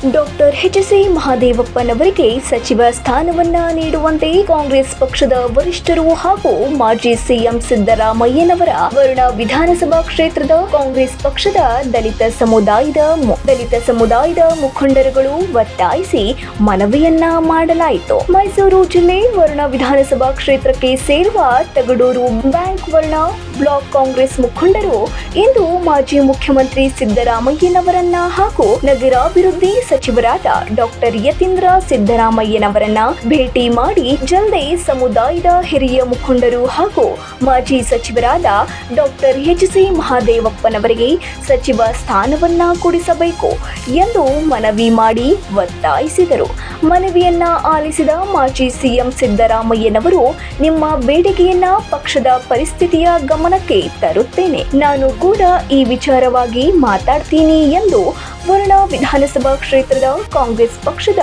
Doctor ಎಚ್.ಸಿ. ಮಹದೇವಪ್ಪನವರಿಗೆ ಸಚಿವ ಸ್ಥಾನವನ್ನ ನೀಡುವಂತೆ ಕಾಂಗ್ರೆಸ್ ಪಕ್ಷದ ವರಿಷ್ಠರು ಹಾಗೂ ಮಾಜಿ ಸಿಎಂ ಸಿದ್ದರಾಮಯ್ಯನವರ ವರುಣ ವಿಧಾನಸಭಾ ಕ್ಷೇತ್ರದ ಕಾಂಗ್ರೆಸ್ ಪಕ್ಷದ ದಲಿತ ಸಮುದಾಯದ ಮುಖಂಡರುಗಳು ಒತ್ತಾಯಿಸಿ ಮನವಿಯನ್ನ ಮಾಡಲಾಯಿತು. ಮೈಸೂರು ಜಿಲ್ಲೆ ವರುಣ ವಿಧಾನಸಭಾ ಕ್ಷೇತ್ರಕ್ಕೆ ಸೇರುವ ತಗಡೂರು ಬ್ಯಾಂಕ್ ವರ್ಣ ಬ್ಲಾಕ್ ಕಾಂಗ್ರೆಸ್ ಮುಖಂಡರು ಇಂದು ಮಾಜಿ ಮುಖ್ಯಮಂತ್ರಿ ಸಿದ್ದರಾಮಯ್ಯನವರನ್ನ ಹಾಗೂ ನಗರಾಭಿವೃದ್ಧಿ ಸಚಿವರಾದ ಡಾಕ್ಟರ್ ಯತೀಂದ್ರ ಸಿದ್ದರಾಮಯ್ಯನವರನ್ನ ಭೇಟಿ ಮಾಡಿ ಜಲ್ದಿ ಸಮುದಾಯದ ಹಿರಿಯ ಮುಖಂಡರು ಹಾಗೂ ಮಾಜಿ ಸಚಿವರಾದ ಡಾಕ್ಟರ್ ಎಚ್.ಸಿ. ಮಹದೇವಪ್ಪನವರಿಗೆ ಸಚಿವ ಸ್ಥಾನವನ್ನ ಕೊಡಿಸಬೇಕು ಎಂದು ಮನವಿ ಮಾಡಿ ಒತ್ತಾಯಿಸಿದರು. ಮನವಿಯನ್ನ ಆಲಿಸಿದ ಮಾಜಿ ಸಿಎಂ ಸಿದ್ದರಾಮಯ್ಯನವರು, ನಿಮ್ಮ ಬೇಡಿಕೆಯನ್ನ ಪಕ್ಷದ ಪರಿಸ್ಥಿತಿಯ ಗಮನಕ್ಕೆ ತರುತ್ತೇನೆ, ನಾನು ಕೂಡ ಈ ವಿಚಾರವಾಗಿ ಮಾತಾಡ್ತೀನಿ ಎಂದು ವರುಣ ವಿಧಾನಸಭಾ ಕ್ಷೇತ್ರದ ಕಾಂಗ್ರೆಸ್ ಪಕ್ಷದ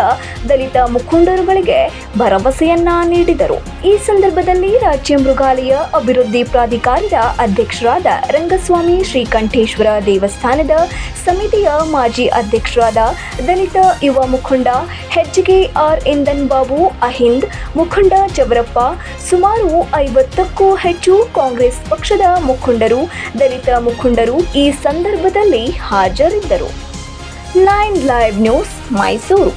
ದಲಿತ ಮುಖಂಡರುಗಳಿಗೆ ಭರವಸೆಯನ್ನ ನೀಡಿದರು. ಈ ಸಂದರ್ಭದಲ್ಲಿ ರಾಜ್ಯ ಮೃಗಾಲಯ ಅಭಿವೃದ್ಧಿ ಪ್ರಾಧಿಕಾರದ ಅಧ್ಯಕ್ಷರಾದ ರಂಗಸ್ವಾಮಿ ಶ್ರೀಕಂಠೇಶ್ವರ ದೇವಸ್ಥಾನದ ಸಮಿತಿಯ ಮಾಜಿ ಅಧ್ಯಕ್ಷರಾದ ದಲಿತ ಯುವ ಮುಖಂಡ ಎಚ್.ಕೆ.ಆರ್. ಇಂದನ್ ಬಾಬು ಅಹಿಂದ್, ಮುಖಂಡ ಜವರಪ್ಪ, ಸುಮಾರು 50ಕ್ಕೂ ಹೆಚ್ಚು ಕಾಂಗ್ರೆಸ್ ಪಕ್ಷದ ಮುಖಂಡರು, ದಲಿತ ಮುಖಂಡರು ಈ ಸಂದರ್ಭದಲ್ಲಿ ಹಾಜರಿದ್ದರು. 9 ಲೈವ್ ನ್ಯೂಸ್, ಮೈಸೂರು.